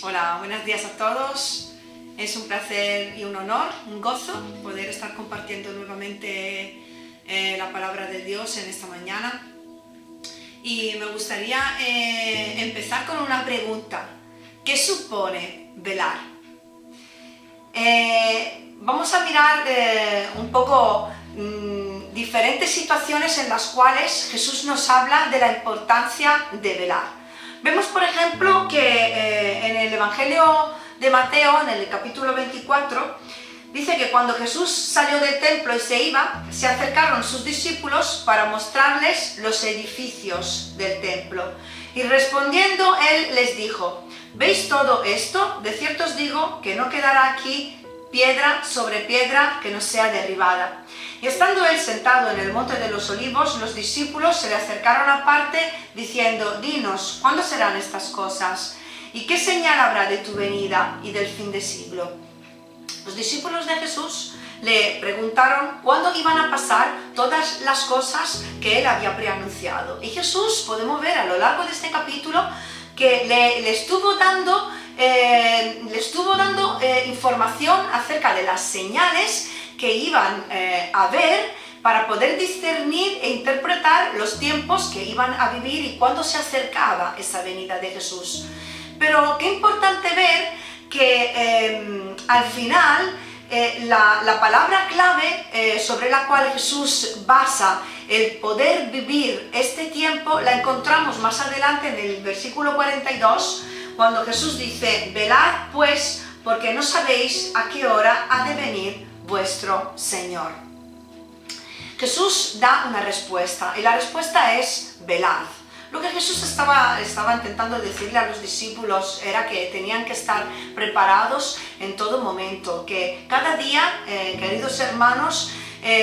Hola, buenos días a todos. Es un placer y un honor, un gozo poder estar compartiendo nuevamente la palabra de Dios en esta mañana. Y me gustaría empezar con una pregunta. ¿Qué supone velar? Vamos a mirar un poco diferentes situaciones en las cuales Jesús nos habla de la importancia de velar. Vemos, por ejemplo, que en el Evangelio de Mateo, en el capítulo 24, dice que cuando Jesús salió del templo y se iba, se acercaron sus discípulos para mostrarles los edificios del templo. Y respondiendo él les dijo: ¿veis todo esto? De cierto os digo que no quedará aquí piedra sobre piedra que no sea derribada. Y estando él sentado en el monte de los olivos, los discípulos se le acercaron aparte, diciendo: dinos, ¿cuándo serán estas cosas? ¿Y qué señal habrá de tu venida y del fin del siglo? Los discípulos de Jesús le preguntaron cuándo iban a pasar todas las cosas que él había preanunciado. Y Jesús, podemos ver a lo largo de este capítulo, que le estuvo dando información acerca de las señales que iban a ver para poder discernir e interpretar los tiempos que iban a vivir y cuándo se acercaba esa venida de Jesús. Pero qué importante ver que al final la palabra clave sobre la cual Jesús basa el poder vivir este tiempo la encontramos más adelante en el versículo 42, cuando Jesús dice: velad pues, porque no sabéis a qué hora ha de venir vuestro Señor. Jesús da una respuesta y la respuesta es: velad. Lo que Jesús estaba intentando decirle a los discípulos era que tenían que estar preparados en todo momento, que cada día, queridos hermanos,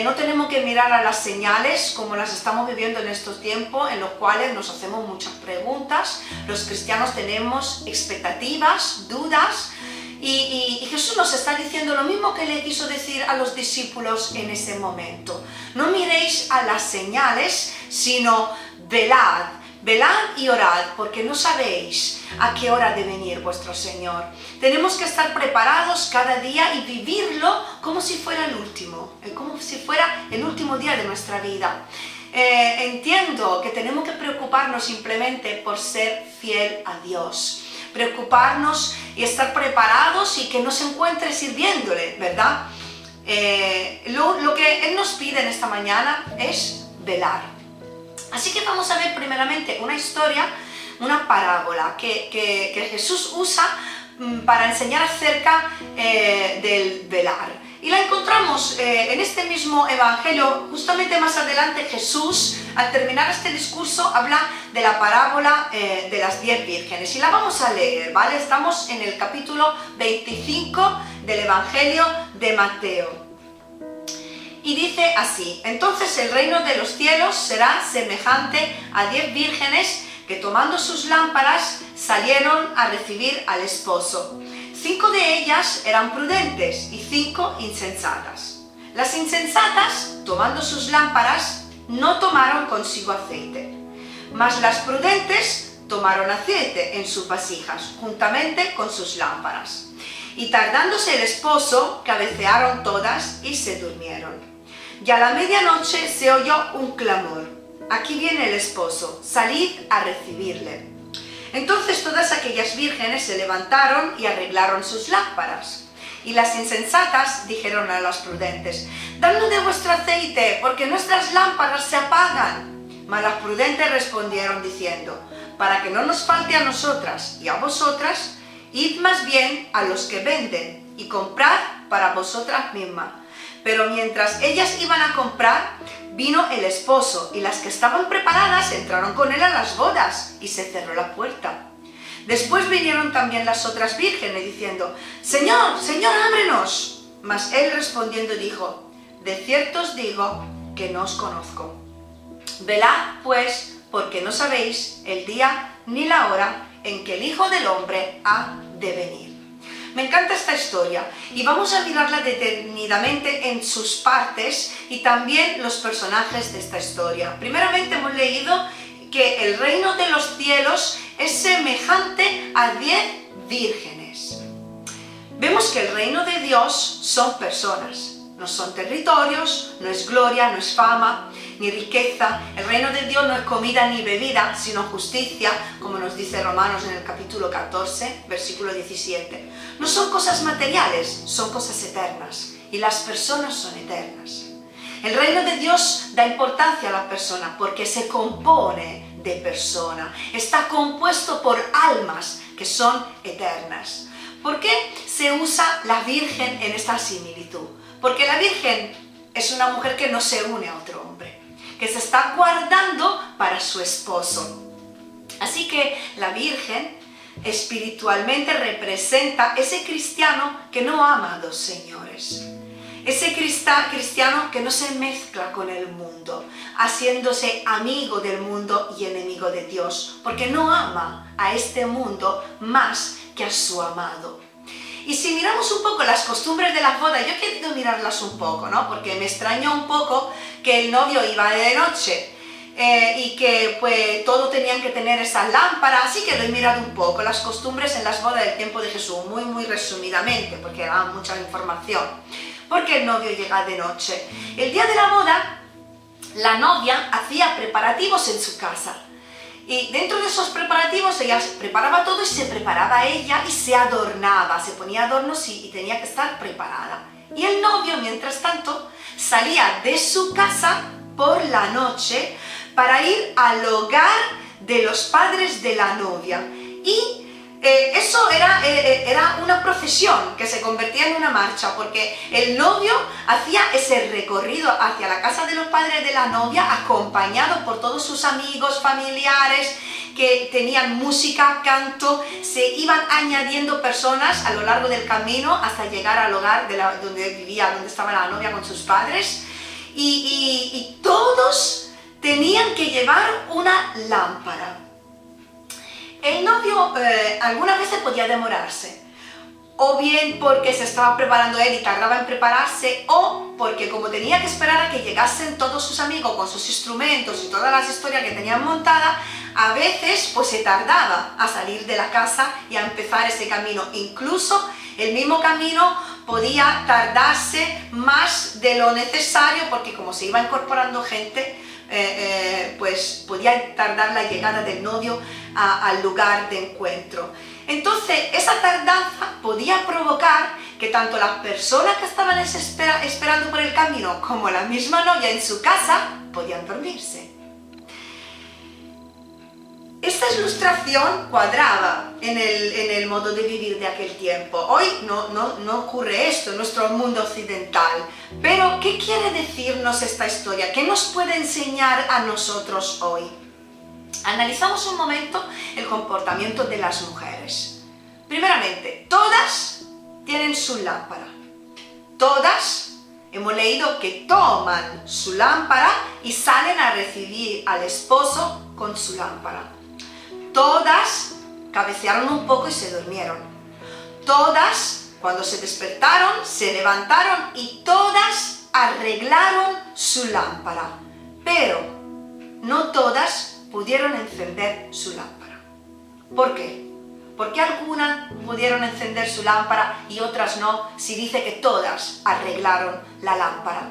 no tenemos que mirar a las señales como las estamos viviendo en estos tiempos, en los cuales nos hacemos muchas preguntas. Los cristianos tenemos expectativas, dudas, y Jesús nos está diciendo lo mismo que le quiso decir a los discípulos en ese momento. No miréis a las señales, sino velad. Velad y orad, porque no sabéis a qué hora ha de venir vuestro Señor. Tenemos que estar preparados cada día y vivirlo como si fuera el último día de nuestra vida. Entiendo que tenemos que preocuparnos simplemente por ser fiel a Dios. Preocuparnos y estar preparados y que nos encuentre sirviéndole, ¿verdad? Lo que Él nos pide en esta mañana es velar. Así que vamos a ver primeramente una historia, una parábola que Jesús usa para enseñar acerca del velar. Y la encontramos en este mismo evangelio. Justamente más adelante Jesús, al terminar este discurso, habla de la parábola de las 10 vírgenes. Y la vamos a leer, ¿vale? Estamos en el capítulo 25 del evangelio de Mateo. Y dice así: entonces el reino de los cielos será semejante a 10 vírgenes que, tomando sus lámparas, salieron a recibir al esposo. 5 de ellas eran prudentes y 5 insensatas. Las insensatas, tomando sus lámparas, no tomaron consigo aceite, mas las prudentes tomaron aceite en sus vasijas, juntamente con sus lámparas. Y tardándose el esposo, cabecearon todas y se durmieron. Y a la medianoche se oyó un clamor: aquí viene el esposo, salid a recibirle. Entonces todas aquellas vírgenes se levantaron y arreglaron sus lámparas. Y las insensatas dijeron a las prudentes: dadnos de vuestro aceite, porque nuestras lámparas se apagan. Mas las prudentes respondieron diciendo: para que no nos falte a nosotras y a vosotras, id más bien a los que venden y comprad para vosotras mismas. Pero mientras ellas iban a comprar, vino el esposo, y las que estaban preparadas entraron con él a las bodas, y se cerró la puerta. Después vinieron también las otras vírgenes, diciendo: Señor, Señor, ábrenos. Mas él respondiendo dijo: de cierto os digo que no os conozco. Velad pues, porque no sabéis el día ni la hora en que el Hijo del Hombre ha de venir. Me encanta esta historia y vamos a mirarla detenidamente en sus partes y también los personajes de esta historia. Primeramente hemos leído que el reino de los cielos es semejante a 10 vírgenes. Vemos que el reino de Dios son personas, no son territorios, no es gloria, no es fama, ni riqueza. El reino de Dios no es comida ni bebida, sino justicia, como nos dice Romanos en el capítulo 14, versículo 17. No son cosas materiales, son cosas eternas, y las personas son eternas. El reino de Dios da importancia a la persona porque se compone de persona, está compuesto por almas que son eternas. ¿Por qué se usa la Virgen en esta similitud? Porque la Virgen es una mujer que no se une a otro hombre, que se está guardando para su esposo. Así que la Virgen espiritualmente representa ese cristiano que no ama a dos señores. Ese cristiano que no se mezcla con el mundo, haciéndose amigo del mundo y enemigo de Dios, porque no ama a este mundo más que a su amado. Y si miramos un poco las costumbres de las bodas, yo he querido mirarlas un poco, ¿no? Porque me extrañó un poco que el novio iba de noche y que pues todos tenían que tener esas lámparas, así que lo he mirado un poco, las costumbres en las bodas del tiempo de Jesús, muy resumidamente, porque da mucha información. Porque el novio llega de noche. El día de la boda, la novia hacía preparativos en su casa. Y dentro de esos preparativos ella preparaba todo y se preparaba ella y se adornaba, se ponía adornos y tenía que estar preparada. Y el novio, mientras tanto, salía de su casa por la noche para ir al hogar de los padres de la novia. Y eso era una procesión que se convertía en una marcha, porque el novio hacía ese recorrido hacia la casa de los padres de la novia, acompañado por todos sus amigos, familiares, que tenían música, canto, se iban añadiendo personas a lo largo del camino hasta llegar al hogar donde estaba la novia con sus padres, y todos tenían que llevar una lámpara. El novio algunas veces podía demorarse, o bien porque se estaba preparando él y tardaba en prepararse, o porque como tenía que esperar a que llegasen todos sus amigos con sus instrumentos y todas las historias que tenían montadas, a veces pues se tardaba a salir de la casa y a empezar ese camino. Incluso el mismo camino podía tardarse más de lo necesario, porque como se iba incorporando gente, pues podía tardar la llegada del novio al lugar de encuentro. Entonces esa tardanza podía provocar que tanto las personas que estaban esperando por el camino como la misma novia en su casa podían dormirse. Esta ilustración cuadraba en el modo de vivir de aquel tiempo. Hoy no ocurre esto en nuestro mundo occidental. Pero, ¿qué quiere decirnos esta historia? ¿Qué nos puede enseñar a nosotros hoy? Analizamos un momento el comportamiento de las mujeres. Primeramente, todas tienen su lámpara. Todas hemos leído que toman su lámpara y salen a recibir al esposo con su lámpara. Todas cabecearon un poco y se durmieron. Todas, cuando se despertaron, se levantaron y todas arreglaron su lámpara. Pero no todas pudieron encender su lámpara. ¿Por qué? ¿Por qué algunas pudieron encender su lámpara y otras no, si dice que todas arreglaron la lámpara?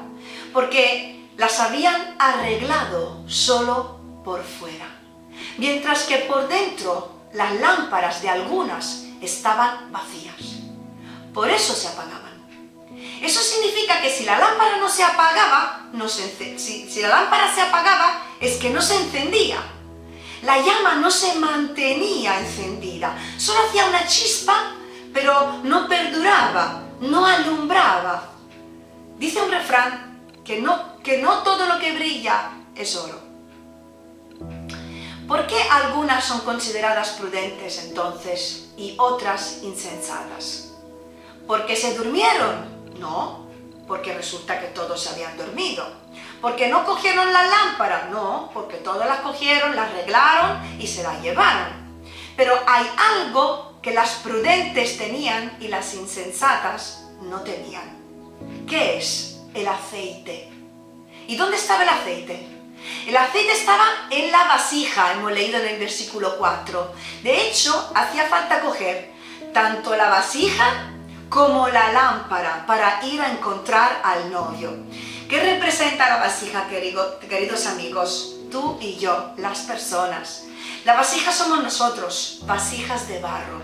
Porque las habían arreglado solo por fuera, mientras que por dentro las lámparas de algunas estaban vacías. Por eso se apagaban. Eso significa que si la lámpara no se apagaba, si la lámpara se apagaba, es que no se encendía. La llama no se mantenía encendida, solo hacía una chispa, pero no perduraba, no alumbraba. Dice un refrán que no todo lo que brilla es oro. ¿Por qué algunas son consideradas prudentes entonces y otras insensatas? ¿Porque se durmieron? No, porque resulta que todos se habían dormido. ¿Porque no cogieron la lámpara? No, porque todas las cogieron, las arreglaron y se la llevaron. Pero hay algo que las prudentes tenían y las insensatas no tenían. ¿Qué es? El aceite. ¿Y dónde estaba el aceite? El aceite estaba en la vasija, hemos leído en el versículo 4. De hecho, hacía falta coger tanto la vasija como la lámpara para ir a encontrar al novio. ¿Qué representa la vasija, queridos amigos? Tú y yo, las personas. La vasija somos nosotros, vasijas de barro.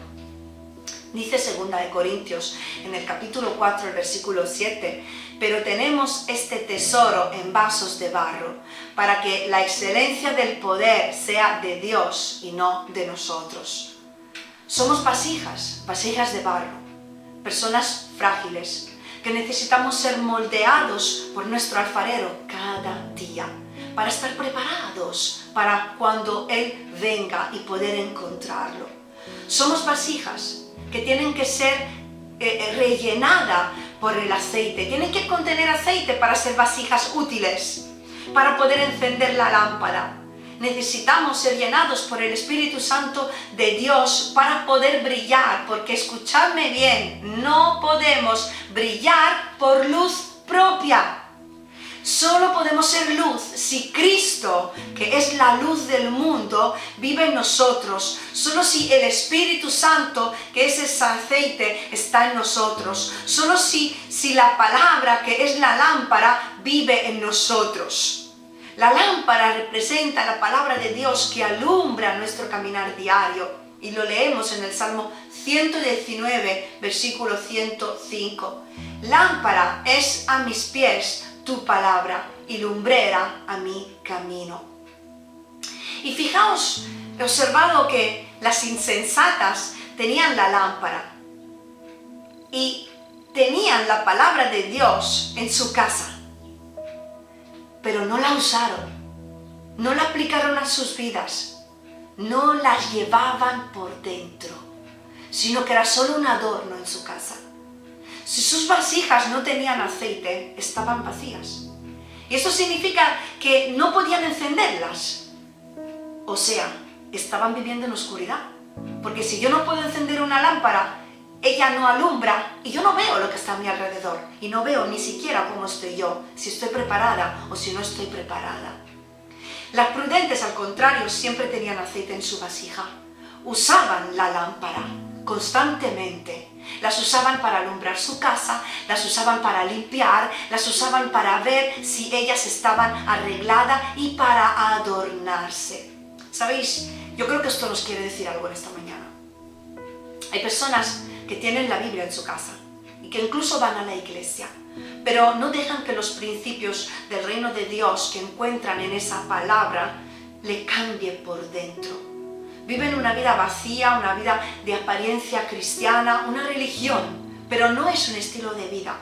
Dice 2 Corintios, en el capítulo 4, el versículo 7, pero tenemos este tesoro en vasos de barro, para que la excelencia del poder sea de Dios y no de nosotros. Somos vasijas de barro, personas frágiles, que necesitamos ser moldeados por nuestro alfarero cada día, para estar preparados para cuando Él venga y poder encontrarlo. Somos vasijas que tienen que ser rellenadas por el aceite, tienen que contener aceite para ser vasijas útiles, para poder encender la lámpara. Necesitamos ser llenados por el Espíritu Santo de Dios para poder brillar, porque escuchadme bien, no podemos brillar por luz propia. Solo podemos ser luz si Cristo, que es la luz del mundo, vive en nosotros. Solo si el Espíritu Santo, que es ese aceite, está en nosotros. Solo si la palabra, que es la lámpara, vive en nosotros. La lámpara representa la palabra de Dios que alumbra nuestro caminar diario. Y lo leemos en el Salmo 119, versículo 105. Lámpara es a mis pies tu palabra y lumbrera a mi camino. Y fijaos, he observado que las insensatas tenían la lámpara y tenían la palabra de Dios en su casa, pero no la usaron, no la aplicaron a sus vidas, no la llevaban por dentro, sino que era solo un adorno en su casa. Si sus vasijas no tenían aceite, estaban vacías. Y eso significa que no podían encenderlas. O sea, estaban viviendo en oscuridad. Porque si yo no puedo encender una lámpara, ella no alumbra y yo no veo lo que está a mi alrededor. Y no veo ni siquiera cómo estoy yo, si estoy preparada o si no estoy preparada. Las prudentes, al contrario, siempre tenían aceite en su vasija. Usaban la lámpara constantemente. Las usaban para alumbrar su casa, las usaban para limpiar, las usaban para ver si ellas estaban arregladas y para adornarse. ¿Sabéis? Yo creo que esto nos quiere decir algo en esta mañana. Hay personas que tienen la Biblia en su casa y que incluso van a la iglesia, pero no dejan que los principios del reino de Dios que encuentran en esa palabra le cambie por dentro. Viven una vida vacía, una vida de apariencia cristiana, una religión, pero no es un estilo de vida.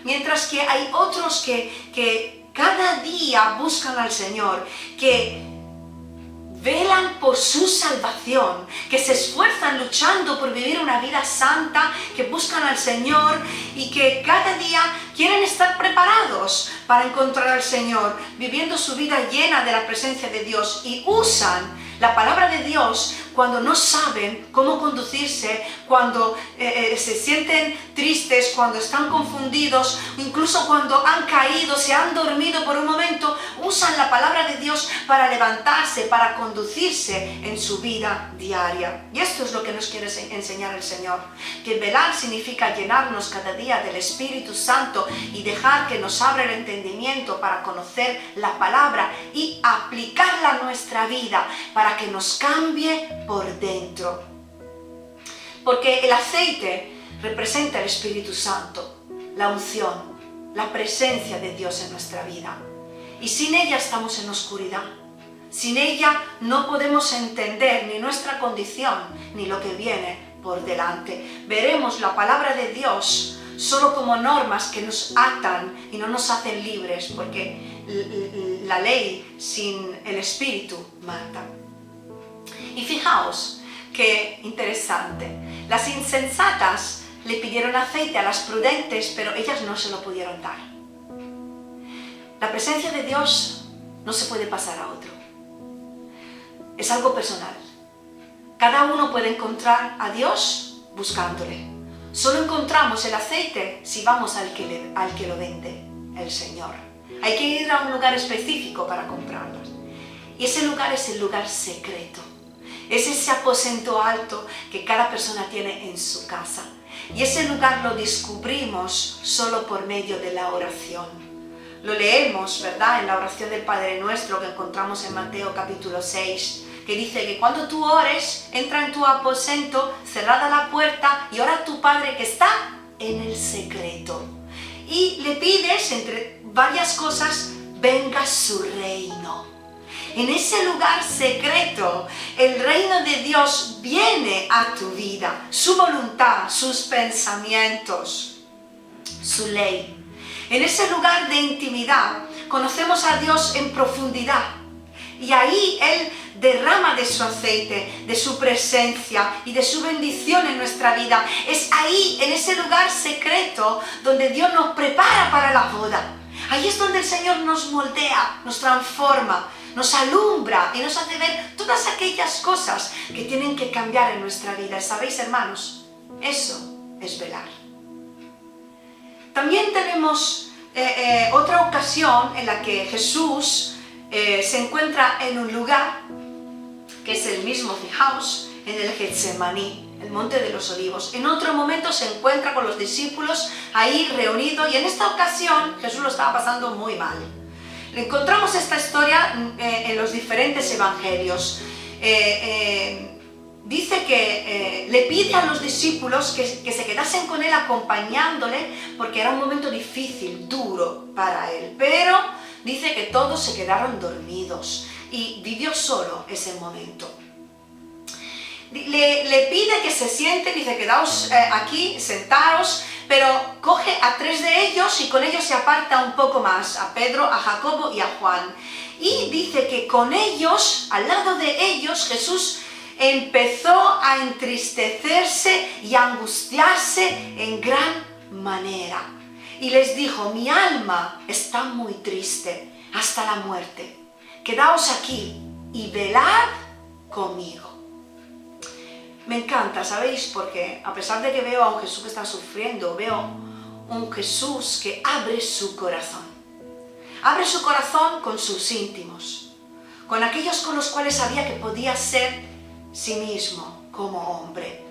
Mientras que hay otros que cada día buscan al Señor, que velan por su salvación, que se esfuerzan luchando por vivir una vida santa, que buscan al Señor y que cada día quieren estar preparados para encontrar al Señor, viviendo su vida llena de la presencia de Dios, y usan la palabra de Dios cuando no saben cómo conducirse, cuando se sienten tristes, cuando están confundidos, incluso cuando han caído, se han dormido por un momento. Usan la palabra de Dios para levantarse, para conducirse en su vida diaria. Y esto es lo que nos quiere enseñar el Señor, que velar significa llenarnos cada día del Espíritu Santo y dejar que nos abra el entendimiento para conocer la palabra y aplicarla a nuestra vida, para que nos cambie por dentro. Porque el aceite representa el Espíritu Santo, la unción, la presencia de Dios en nuestra vida. Y sin ella estamos en oscuridad. Sin ella no podemos entender ni nuestra condición, ni lo que viene por delante. Veremos la palabra de Dios solo como normas que nos atan y no nos hacen libres, porque la ley sin el Espíritu mata. Y fijaos qué interesante. Las insensatas le pidieron aceite a las prudentes, pero ellas no se lo pudieron dar. La presencia de Dios no se puede pasar a otro. Es algo personal. Cada uno puede encontrar a Dios buscándole. Solo encontramos el aceite si vamos al que lo vende, el Señor. Hay que ir a un lugar específico para comprarlas. Y ese lugar es el lugar secreto. Es ese aposento alto que cada persona tiene en su casa. Y ese lugar lo descubrimos solo por medio de la oración. Lo leemos, ¿verdad?, en la oración del Padre Nuestro que encontramos en Mateo capítulo 6, que dice que cuando tú ores, entra en tu aposento, cerrada la puerta, y ora a tu Padre que está en el secreto. Y le pides, entre varias cosas, venga su reino. En ese lugar secreto, el reino de Dios viene a tu vida, su voluntad, sus pensamientos, su ley. En ese lugar de intimidad conocemos a Dios en profundidad y ahí Él derrama de su aceite, de su presencia y de su bendición en nuestra vida. Es ahí, en ese lugar secreto, donde Dios nos prepara para la boda. Ahí es donde el Señor nos moldea, nos transforma, nos alumbra y nos hace ver todas aquellas cosas que tienen que cambiar en nuestra vida. ¿Sabéis, hermanos? Eso es velar. También tenemos otra ocasión en la que Jesús se encuentra en un lugar que es el mismo, fijaos, en el Getsemaní, el Monte de los Olivos. En otro momento se encuentra con los discípulos ahí reunidos y en esta ocasión Jesús lo estaba pasando muy mal. Encontramos esta historia en los diferentes evangelios. Dice que le pide a los discípulos que se quedasen con él acompañándole porque era un momento difícil, duro para él. Pero dice que todos se quedaron dormidos y vivió solo ese momento. Le pide que se sienten, dice quedaos aquí, sentaros, pero coge a 3 de ellos y con ellos se aparta un poco más, a Pedro, a Jacobo y a Juan. Y dice que con ellos, al lado de ellos, Jesús empezó a entristecerse y a angustiarse en gran manera. Y les dijo, mi alma está muy triste hasta la muerte. Quedaos aquí y velad conmigo. Me encanta, ¿sabéis? Porque a pesar de que veo a un Jesús que está sufriendo, veo un Jesús que abre su corazón. Abre su corazón con sus íntimos, con aquellos con los cuales sabía que podía ser sí mismo como hombre.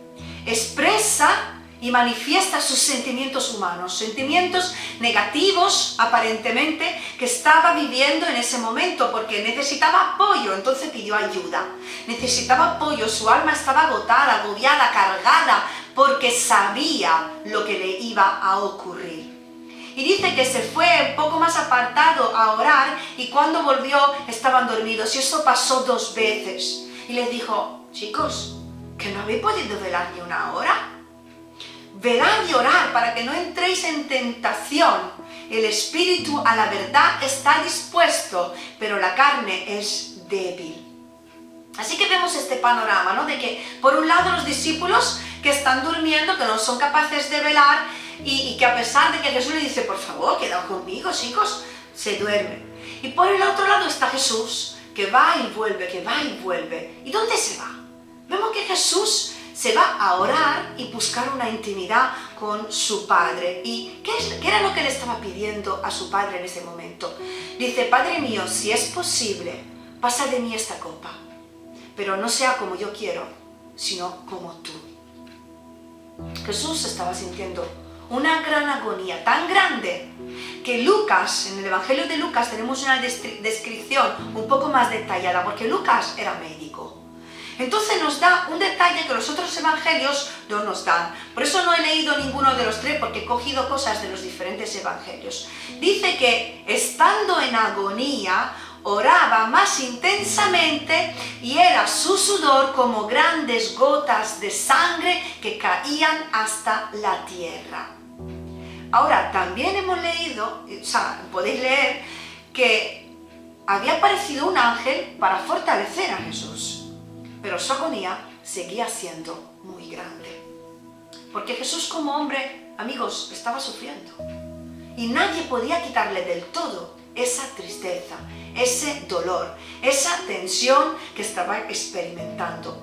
Expresa y manifiesta sus sentimientos humanos, sentimientos negativos aparentemente que estaba viviendo en ese momento porque necesitaba apoyo, entonces pidió ayuda. Necesitaba apoyo, su alma estaba agotada, agobiada, cargada, porque sabía lo que le iba a ocurrir. Y dice que se fue un poco más apartado a orar y cuando volvió estaban dormidos y eso pasó 2 veces. Y les dijo, chicos, ¿que no habéis podido velar ni una hora? Velad y orad para que no entréis en tentación. El espíritu a la verdad está dispuesto, pero la carne es débil. Así que vemos este panorama, ¿no? De que por un lado los discípulos que están durmiendo, que no son capaces de velar y que a pesar de que Jesús le dice, por favor, quedad conmigo, chicos, se duermen. Y por el otro lado está Jesús, que va y vuelve, que va y vuelve. ¿Y dónde se va? Vemos que Jesús se va a orar y buscar una intimidad con su Padre. ¿Y qué era lo que le estaba pidiendo a su Padre en ese momento? Dice, Padre mío, si es posible, pasa de mí esta copa, pero no sea como yo quiero, sino como tú. Jesús estaba sintiendo una gran agonía, tan grande, que Lucas, en el Evangelio de Lucas tenemos una descripción un poco más detallada, porque Lucas era médico. Entonces nos da un detalle que los otros evangelios no nos dan. Por eso no he leído ninguno de los 3, porque he cogido cosas de los diferentes evangelios. Dice que estando en agonía, oraba más intensamente y era su sudor como grandes gotas de sangre que caían hasta la tierra. Ahora, también hemos leído, podéis leer, que había aparecido un ángel para fortalecer a Jesús. Pero su agonía seguía siendo muy grande. Porque Jesús como hombre, amigos, estaba sufriendo. Y nadie podía quitarle del todo esa tristeza, ese dolor, esa tensión que estaba experimentando.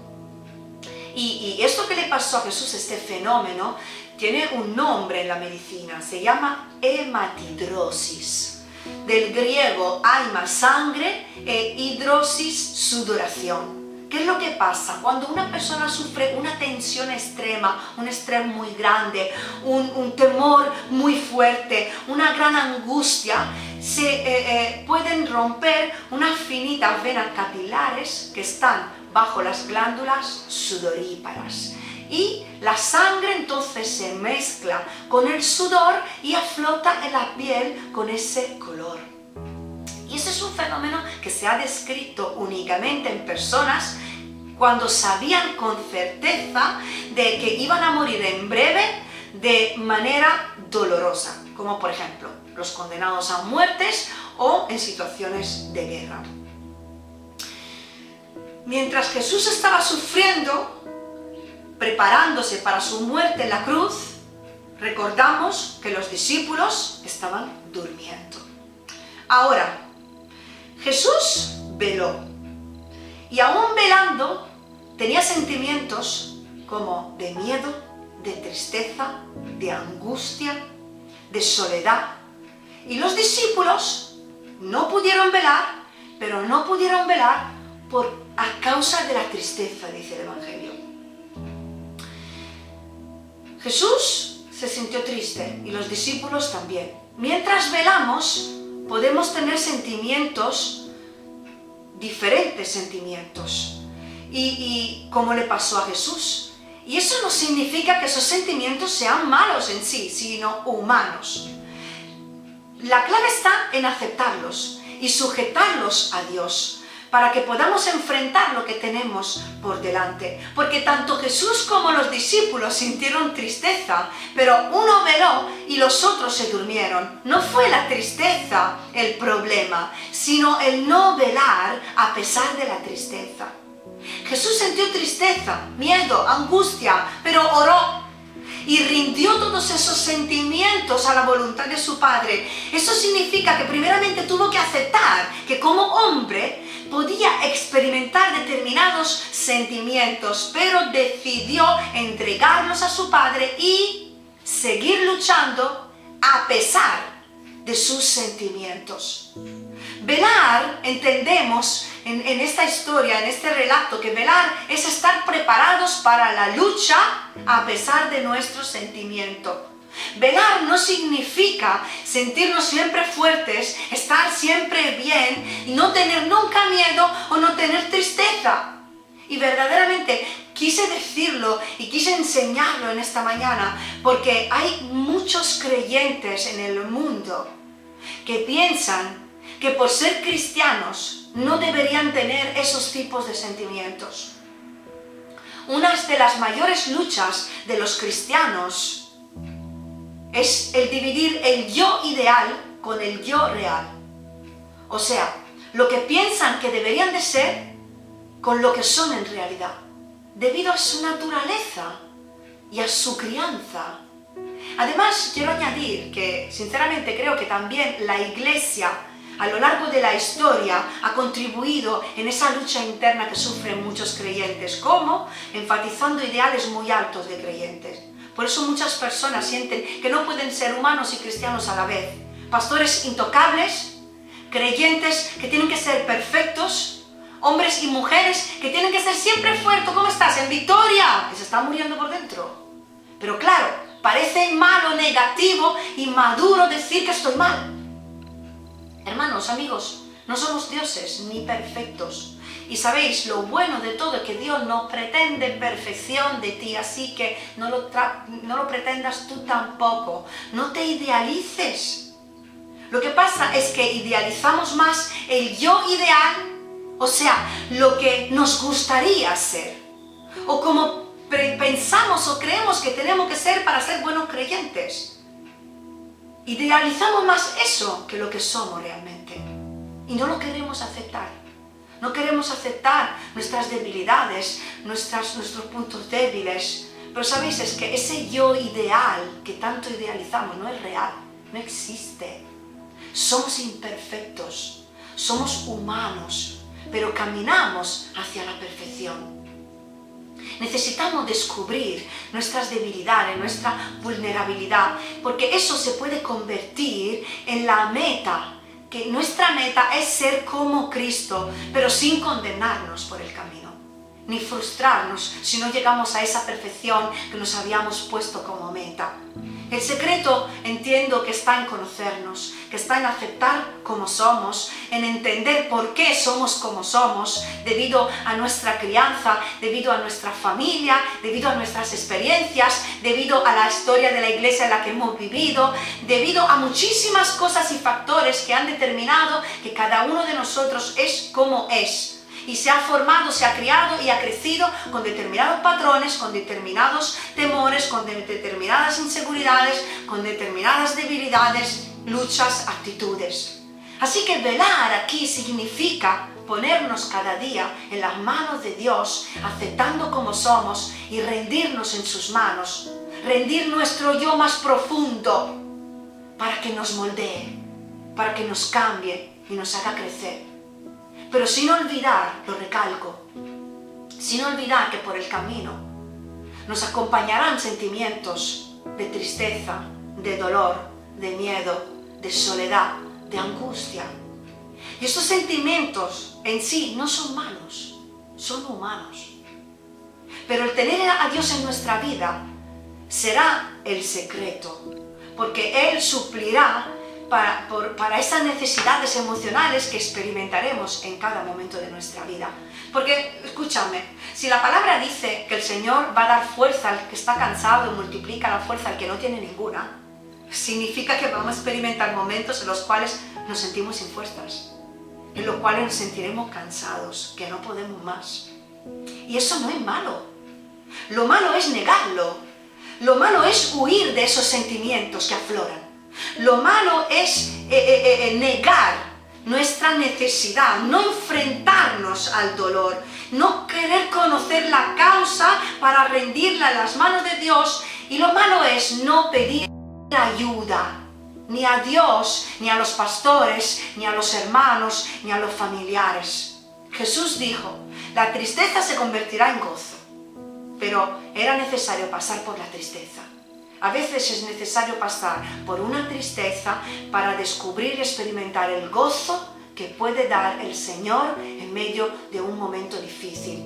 Y esto que le pasó a Jesús, este fenómeno, tiene un nombre en la medicina. Se llama hematidrosis. del griego aima, sangre, e hidrosis, sudoración. ¿Qué es lo que pasa? Cuando una persona sufre una tensión extrema, un estrés muy grande, un temor muy fuerte, una gran angustia, se pueden romper unas finitas venas capilares que están bajo las glándulas sudoríparas. Y la sangre entonces se mezcla con el sudor y aflota en la piel con ese color. Y ese es un fenómeno que se ha descrito únicamente en personas cuando sabían con certeza de que iban a morir en breve de manera dolorosa, como por ejemplo los condenados a muertes o en situaciones de guerra. Mientras Jesús estaba sufriendo, preparándose para su muerte en la cruz, recordamos que los discípulos estaban durmiendo. Ahora, Jesús veló, y aún velando tenía sentimientos como de miedo, de tristeza, de angustia, de soledad. Y los discípulos no pudieron velar, pero no pudieron velar a causa de la tristeza, dice el Evangelio. Jesús se sintió triste y los discípulos también. Mientras velamos, podemos tener sentimientos, diferentes sentimientos. Y como le pasó a Jesús. Y eso no significa que esos sentimientos sean malos en sí, sino humanos. La clave está en aceptarlos y sujetarlos a Dios, para que podamos enfrentar lo que tenemos por delante. Porque tanto Jesús como los discípulos sintieron tristeza, pero uno veló y los otros se durmieron. No fue la tristeza el problema, sino el no velar a pesar de la tristeza. Jesús sintió tristeza, miedo, angustia, pero oró y rindió todos esos sentimientos a la voluntad de su Padre. Eso significa que primeramente tuvo que aceptar que como hombre podía experimentar determinados sentimientos, pero decidió entregarlos a su Padre y seguir luchando a pesar de sus sentimientos. Velar, entendemos en esta historia, en este relato, que velar es estar preparados para la lucha a pesar de nuestro sentimiento. Velar no significa sentirnos siempre fuertes, estar siempre bien y no tener nunca miedo o no tener tristeza. Y verdaderamente quise decirlo y quise enseñarlo en esta mañana porque hay muchos creyentes en el mundo que piensan que por ser cristianos no deberían tener esos tipos de sentimientos. Una de las mayores luchas de los cristianos es el dividir el yo ideal con el yo real. O sea, lo que piensan que deberían de ser con lo que son en realidad, debido a su naturaleza y a su crianza. Además, quiero añadir que, sinceramente, creo que también la Iglesia, a lo largo de la historia, ha contribuido en esa lucha interna que sufren muchos creyentes, como enfatizando ideales muy altos de creyentes. Por eso muchas personas sienten que no pueden ser humanos y cristianos a la vez. Pastores intocables, creyentes que tienen que ser perfectos, hombres y mujeres que tienen que ser siempre fuertes. ¿Cómo estás? En victoria, que se está muriendo por dentro. Pero claro, parece malo, negativo y maduro decir que estoy mal. Hermanos, amigos, no somos dioses ni perfectos. Y sabéis, lo bueno de todo es que Dios no pretende perfección de ti, así que no lo pretendas tú tampoco. No te idealices. Lo que pasa es que idealizamos más el yo ideal, o sea, lo que nos gustaría ser, o como pensamos o creemos que tenemos que ser para ser buenos creyentes. Idealizamos más eso que lo que somos realmente. Y no lo queremos aceptar. No queremos aceptar nuestras debilidades, nuestros puntos débiles. Pero sabéis, es que ese yo ideal que tanto idealizamos no es real, no existe. Somos imperfectos, somos humanos, pero caminamos hacia la perfección. Necesitamos descubrir nuestras debilidades, nuestra vulnerabilidad, porque eso se puede convertir en la meta que nuestra meta es ser como Cristo, pero sin condenarnos por el camino, ni frustrarnos si no llegamos a esa perfección que nos habíamos puesto como meta. El secreto entiendo que está en conocernos, que está en aceptar como somos, en entender por qué somos como somos, debido a nuestra crianza, debido a nuestra familia, debido a nuestras experiencias, debido a la historia de la iglesia en la que hemos vivido, debido a muchísimas cosas y factores que han determinado que cada uno de nosotros es como es. Y se ha formado, se ha criado y ha crecido con determinados patrones, con determinados temores, con determinadas inseguridades, con determinadas debilidades, luchas, actitudes. Así que velar aquí significa ponernos cada día en las manos de Dios, aceptando como somos y rendirnos en sus manos, rendir nuestro yo más profundo para que nos moldee, para que nos cambie y nos haga crecer. Pero sin olvidar, lo recalco, sin olvidar que por el camino nos acompañarán sentimientos de tristeza, de dolor, de miedo, de soledad, de angustia. Y estos sentimientos en sí no son malos, son humanos. Pero el tener a Dios en nuestra vida será el secreto, porque Él suplirá para esas necesidades emocionales que experimentaremos en cada momento de nuestra vida. Porque, escúchame, si la palabra dice que el Señor va a dar fuerza al que está cansado y multiplica la fuerza al que no tiene ninguna, significa que vamos a experimentar momentos en los cuales nos sentimos sin fuerzas, en los cuales nos sentiremos cansados, que no podemos más. Y eso no es malo. Lo malo es negarlo. Lo malo es huir de esos sentimientos que afloran. Lo malo es negar nuestra necesidad, no enfrentarnos al dolor, no querer conocer la causa para rendirla en las manos de Dios. Y lo malo es no pedir ayuda, ni a Dios, ni a los pastores, ni a los hermanos, ni a los familiares. Jesús dijo, la tristeza se convertirá en gozo, pero era necesario pasar por la tristeza. A veces es necesario pasar por una tristeza para descubrir y experimentar el gozo que puede dar el Señor en medio de un momento difícil.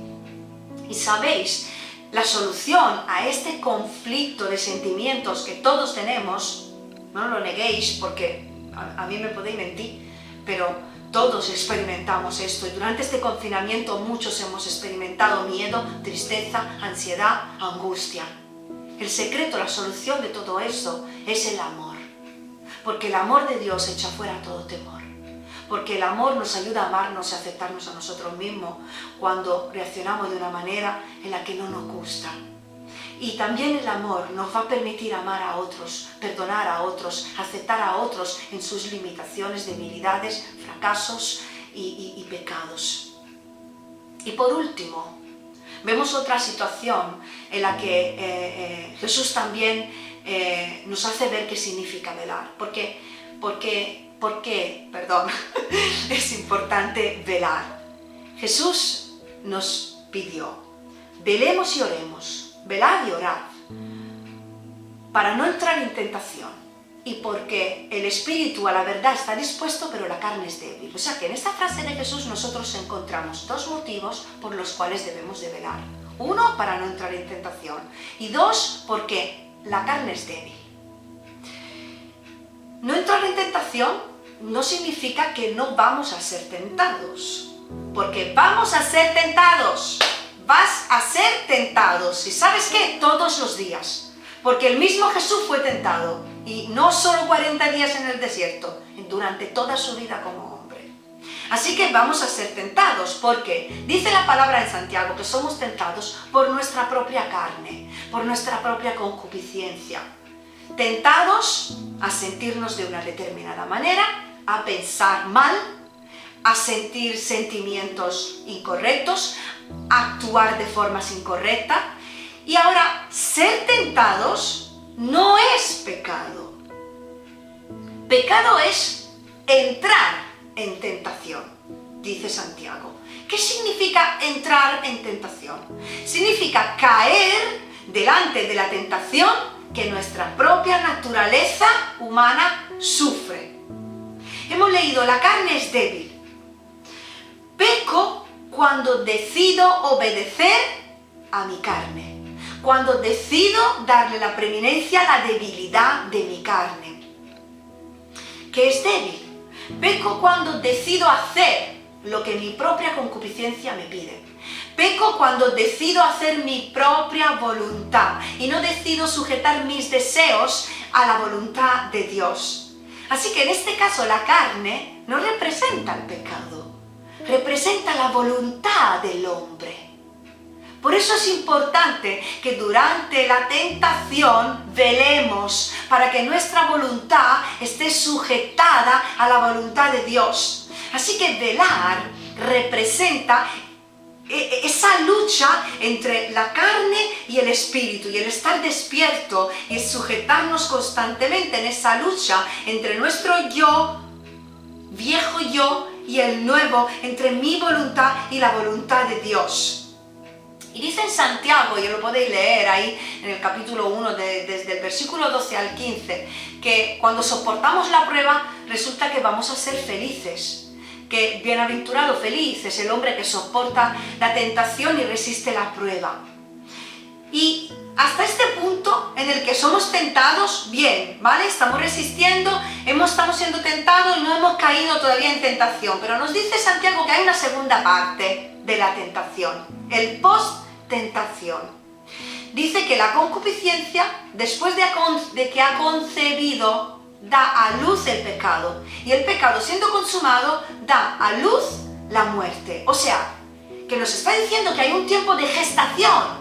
Y sabéis, la solución a este conflicto de sentimientos que todos tenemos, no lo neguéis porque a mí me podéis mentir, pero todos experimentamos esto y durante este confinamiento muchos hemos experimentado miedo, tristeza, ansiedad, angustia. El secreto, la solución de todo eso es el amor. Porque el amor de Dios echa fuera todo temor. Porque el amor nos ayuda a amarnos y aceptarnos a nosotros mismos cuando reaccionamos de una manera en la que no nos gusta. Y también el amor nos va a permitir amar a otros, perdonar a otros, aceptar a otros en sus limitaciones, debilidades, fracasos y pecados. Y por último, vemos otra situación en la que Jesús también nos hace ver qué significa velar. ¿Por qué es importante velar? Jesús nos pidió, velemos y oremos, velad y orad, para no entrar en tentación. Y porque el espíritu a la verdad está dispuesto, pero la carne es débil. O sea que en esta frase de Jesús nosotros encontramos dos motivos por los cuales debemos de velar. Uno, para no entrar en tentación. Y dos, porque la carne es débil. No entrar en tentación no significa que no vamos a ser tentados. Porque vamos a ser tentados. Vas a ser tentados. ¿Y sabes qué? Todos los días. Porque el mismo Jesús fue tentado. Y no solo 40 días en el desierto, durante toda su vida como hombre. Así que vamos a ser tentados, porque dice la palabra en Santiago que somos tentados por nuestra propia carne, por nuestra propia concupiscencia. Tentados a sentirnos de una determinada manera, a pensar mal, a sentir sentimientos incorrectos, a actuar de formas incorrectas. Y ahora, ser tentados no es pecado. Pecado es entrar en tentación, dice Santiago. ¿Qué significa entrar en tentación? Significa caer delante de la tentación que nuestra propia naturaleza humana sufre. Hemos leído, la carne es débil. Peco cuando decido obedecer a mi carne. Cuando decido darle la preeminencia a la debilidad de mi carne, que es débil. Peco cuando decido hacer lo que mi propia concupiscencia me pide. Peco cuando decido hacer mi propia voluntad y no decido sujetar mis deseos a la voluntad de Dios. Así que en este caso la carne no representa el pecado, representa la voluntad del hombre. Por eso es importante que durante la tentación velemos para que nuestra voluntad esté sujetada a la voluntad de Dios. Así que velar representa esa lucha entre la carne y el espíritu, y el estar despierto y sujetarnos constantemente en esa lucha entre nuestro yo, viejo yo, y el nuevo, entre mi voluntad y la voluntad de Dios. Y dice en Santiago, y lo podéis leer ahí en el capítulo 1, desde el versículo 12 al 15, que cuando soportamos la prueba resulta que vamos a ser felices. Que bienaventurado, feliz es el hombre que soporta la tentación y resiste la prueba. Y hasta este punto en el que somos tentados, bien, ¿vale? Estamos resistiendo, estamos siendo tentados y no hemos caído todavía en tentación. Pero nos dice Santiago que hay una segunda parte de la tentación, el post-tentación. Dice que la concupiscencia, después de que ha concebido, da a luz el pecado, y el pecado, siendo consumado, da a luz la muerte. O sea, que nos está diciendo que hay un tiempo de gestación,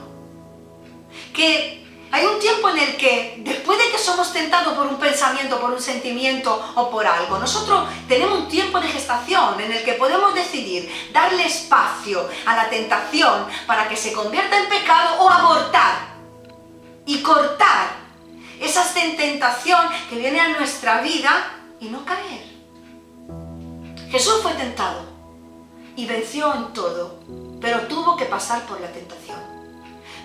que hay un tiempo en el que, después de que somos tentados por un pensamiento, por un sentimiento o por algo, nosotros tenemos un tiempo de gestación en el que podemos decidir darle espacio a la tentación para que se convierta en pecado, o abortar y cortar esa tentación que viene a nuestra vida y no caer. Jesús fue tentado y venció en todo, pero tuvo que pasar por la tentación.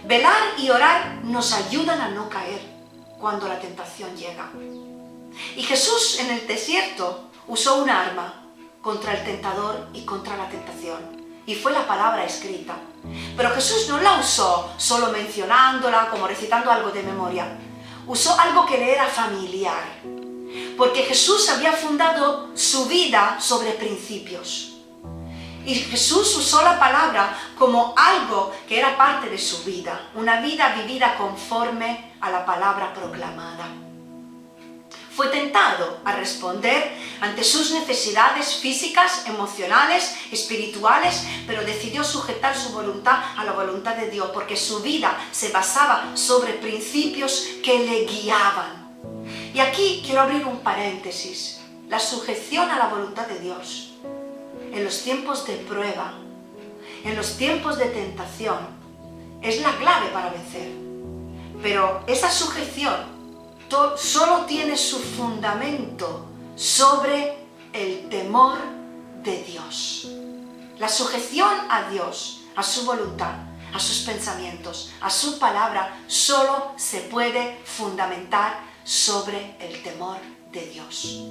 Velar y orar nos ayudan a no caer cuando la tentación llega. Y Jesús en el desierto usó un arma contra el tentador y contra la tentación, y fue la palabra escrita. Pero Jesús no la usó solo mencionándola, como recitando algo de memoria. Usó algo que le era familiar, porque Jesús había fundado su vida sobre principios. Y Jesús usó la palabra como algo que era parte de su vida, una vida vivida conforme a la palabra proclamada. Fue tentado a responder ante sus necesidades físicas, emocionales, espirituales, pero decidió sujetar su voluntad a la voluntad de Dios, porque su vida se basaba sobre principios que le guiaban. Y aquí quiero abrir un paréntesis. La sujeción a la voluntad de Dios en los tiempos de prueba, en los tiempos de tentación, es la clave para vencer. Pero esa sujeción solo tiene su fundamento sobre el temor de Dios. La sujeción a Dios, a su voluntad, a sus pensamientos, a su palabra, solo se puede fundamentar sobre el temor de Dios.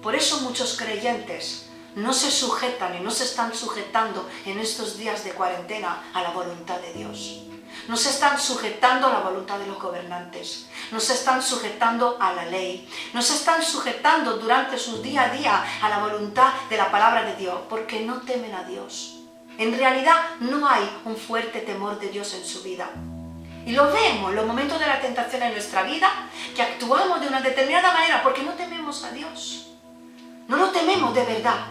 Por eso muchos creyentes no se sujetan y no se están sujetando en estos días de cuarentena a la voluntad de Dios. No se están sujetando a la voluntad de los gobernantes, no se están sujetando a la ley, no se están sujetando durante su día a día a la voluntad de la palabra de Dios, porque no temen a Dios. En realidad no hay un fuerte temor de Dios en su vida. Y lo vemos en los momentos de la tentación en nuestra vida, que actuamos de una determinada manera porque no tememos a Dios. No lo tememos de verdad.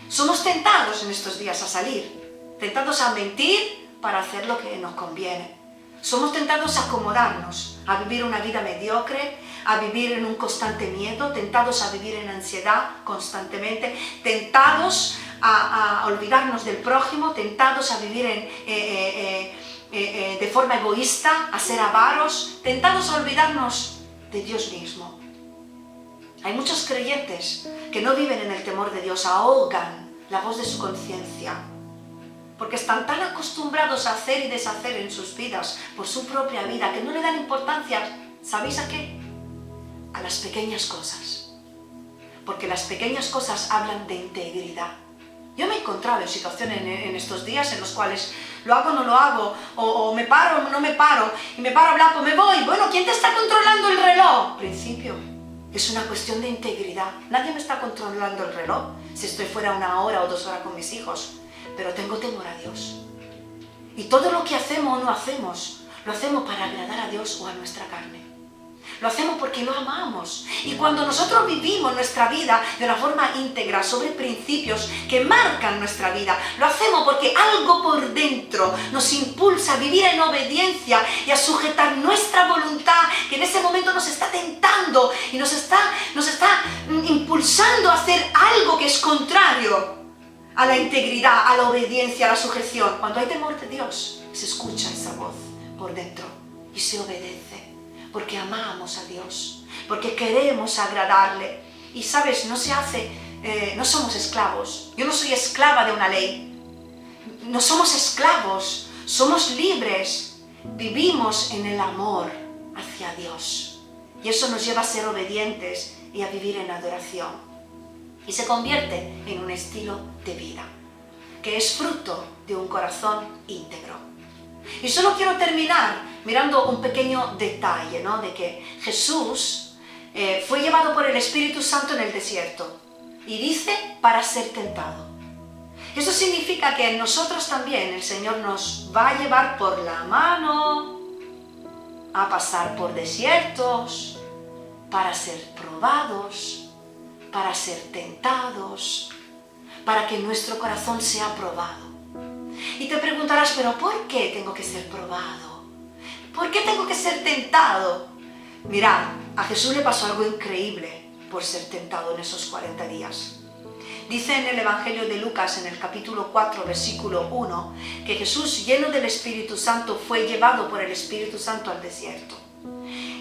Somos tentados en estos días a salir, tentados a mentir para hacer lo que nos conviene. Somos tentados a acomodarnos, a vivir una vida mediocre, a vivir en un constante miedo, tentados a vivir en ansiedad constantemente, tentados a olvidarnos del prójimo, tentados a vivir de forma egoísta, a ser avaros, tentados a olvidarnos de Dios mismo. Hay muchos creyentes que no viven en el temor de Dios, ahogan la voz de su conciencia, porque están tan acostumbrados a hacer y deshacer en sus vidas por su propia vida que no le dan importancia, ¿sabéis a qué? A las pequeñas cosas. porque las pequeñas cosas hablan de integridad. Yo me he encontrado en situaciones en estos días en los cuales lo hago o no lo hago, o me paro o no me paro, y me paro a hablar, pues me voy. Bueno, ¿quién te está controlando el reloj? Principio, es una cuestión de integridad. Nadie me está controlando el reloj si estoy fuera 1 hora o 2 horas con mis hijos, pero tengo temor a Dios. Y todo lo que hacemos o no hacemos, lo hacemos para agradar a Dios o a nuestra carne. Lo hacemos porque lo amamos. Y cuando nosotros vivimos nuestra vida de una forma íntegra, sobre principios que marcan nuestra vida, lo hacemos porque algo por dentro nos impulsa a vivir en obediencia y a sujetar nuestra voluntad, que en ese momento nos está tentando y nos está impulsando a hacer algo que es contrario a la integridad, a la obediencia, a la sujeción. Cuando hay temor de Dios, se escucha esa voz por dentro y se obedece. Porque amamos a Dios, porque queremos agradarle. Y sabes, no somos esclavos. Yo no soy esclava de una ley. No somos esclavos, somos libres. Vivimos en el amor hacia Dios. Y eso nos lleva a ser obedientes y a vivir en adoración. Y se convierte en un estilo de vida, que es fruto de un corazón íntegro. Y solo quiero terminar mirando un pequeño detalle, ¿no? De que Jesús fue llevado por el Espíritu Santo en el desierto. Y dice, para ser tentado. Eso significa que nosotros también, el Señor nos va a llevar por la mano a pasar por desiertos, para ser probados, para ser tentados, para que nuestro corazón sea probado. Y te preguntarás, ¿pero por qué tengo que ser probado? ¿Por qué tengo que ser tentado? Mirad, a Jesús le pasó algo increíble por ser tentado en esos 40 días. Dice en el Evangelio de Lucas, en el capítulo 4, versículo 1, que Jesús, lleno del Espíritu Santo, fue llevado por el Espíritu Santo al desierto.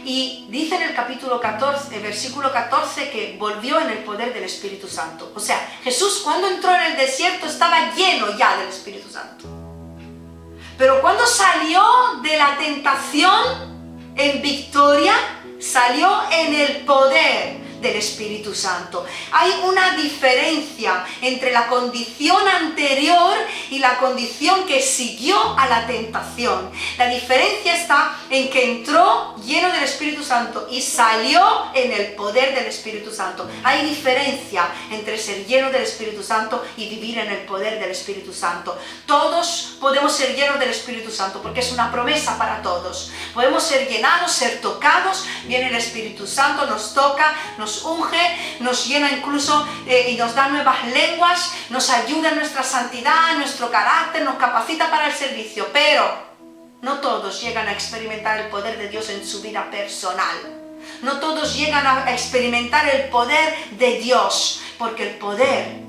Y dice en el capítulo 14, versículo 14, que volvió en el poder del Espíritu Santo. O sea, Jesús cuando entró en el desierto estaba lleno ya del Espíritu Santo. Pero cuando salió de la tentación en victoria, salió en el poder del Espíritu Santo. Hay una diferencia entre la condición anterior y la condición que siguió a la tentación. La diferencia está en que entró lleno del Espíritu Santo y salió en el poder del Espíritu Santo. Hay diferencia entre ser lleno del Espíritu Santo y vivir en el poder del Espíritu Santo. Todos podemos ser llenos del Espíritu Santo porque es una promesa para todos. Podemos ser llenados, ser tocados, viene el Espíritu Santo, nos toca, nos unge, nos llena incluso y nos da nuevas lenguas, nos ayuda en nuestra santidad, en nuestro carácter, nos capacita para el servicio, pero no todos llegan a experimentar el poder de Dios en su vida personal. No todos llegan a experimentar el poder de Dios, porque el poder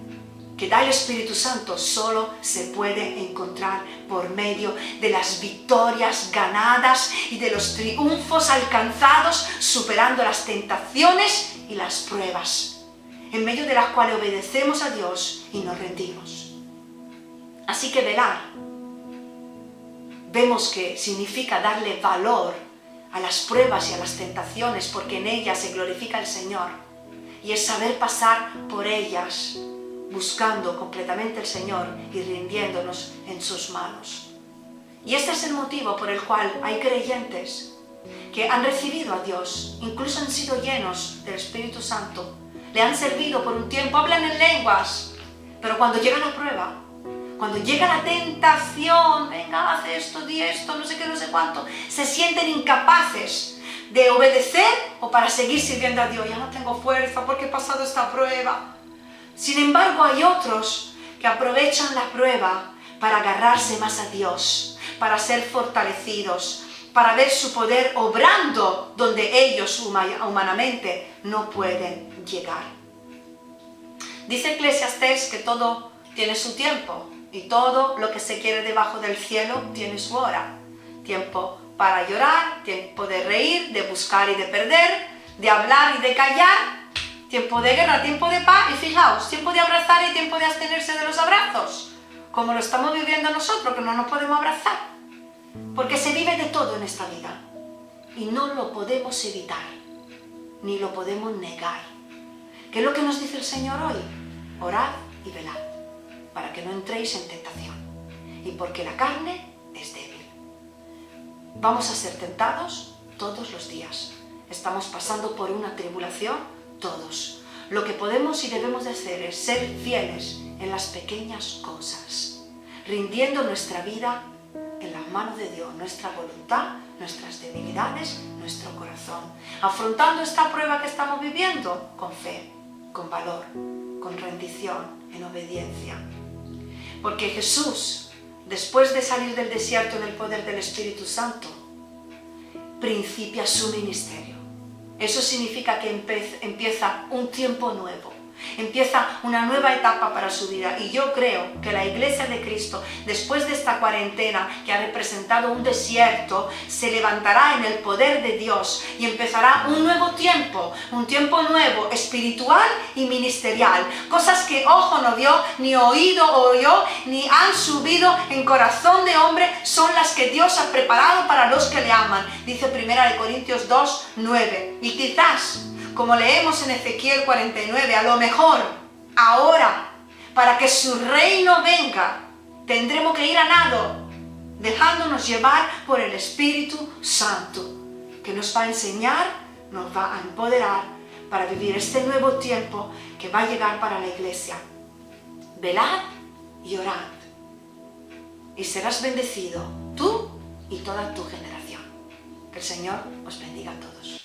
que da el Espíritu Santo solo se puede encontrar por medio de las victorias ganadas y de los triunfos alcanzados, superando las tentaciones y las pruebas, en medio de las cuales obedecemos a Dios y nos rendimos. Así que velar, vemos que significa darle valor a las pruebas y a las tentaciones, porque en ellas se glorifica el Señor, y es saber pasar por ellas, buscando completamente al Señor y rindiéndonos en sus manos. Y este es el motivo por el cual hay creyentes que han recibido a Dios, incluso han sido llenos del Espíritu Santo, le han servido por un tiempo, hablan en lenguas, pero cuando llega la prueba, cuando llega la tentación, venga, haz esto, di esto, no sé qué, no sé cuánto, se sienten incapaces de obedecer o para seguir sirviendo a Dios. Ya no tengo fuerza porque he pasado esta prueba. Sin embargo, hay otros que aprovechan la prueba para agarrarse más a Dios, para ser fortalecidos, para ver su poder obrando donde ellos humanamente no pueden llegar. Dice Eclesiastés que todo tiene su tiempo y todo lo que se quiere debajo del cielo tiene su hora. Tiempo para llorar, tiempo de reír, de buscar y de perder, de hablar y de callar, tiempo de guerra, tiempo de paz, y fijaos, tiempo de abrazar y tiempo de abstenerse de los abrazos, como lo estamos viviendo nosotros, que no nos podemos abrazar, porque se vive de todo en esta vida, y no lo podemos evitar, ni lo podemos negar. ¿Qué es lo que nos dice el Señor hoy? Orad y velad, para que no entréis en tentación, y porque la carne es débil. Vamos a ser tentados todos los días. Estamos pasando por una tribulación todos. Lo que podemos y debemos de hacer es ser fieles en las pequeñas cosas, rindiendo nuestra vida en las manos de Dios, nuestra voluntad, nuestras debilidades, nuestro corazón, afrontando esta prueba que estamos viviendo con fe, con valor, con rendición, en obediencia. Porque Jesús, después de salir del desierto en el poder del Espíritu Santo, principia su ministerio. Eso significa que empieza un tiempo nuevo. Empieza una nueva etapa para su vida, y yo creo que la Iglesia de Cristo, después de esta cuarentena que ha representado un desierto, se levantará en el poder de Dios y empezará un nuevo tiempo, un tiempo nuevo, espiritual y ministerial. Cosas que ojo no vio, ni oído oyó, ni han subido en corazón de hombre, son las que Dios ha preparado para los que le aman. Dice 1 Corintios 2:9. Y quizás, como leemos en Ezequiel 49, a lo mejor, ahora, para que su reino venga, tendremos que ir a nado, dejándonos llevar por el Espíritu Santo, que nos va a enseñar, nos va a empoderar para vivir este nuevo tiempo que va a llegar para la Iglesia. Velad y orad, y serás bendecido, tú y toda tu generación. Que el Señor os bendiga a todos.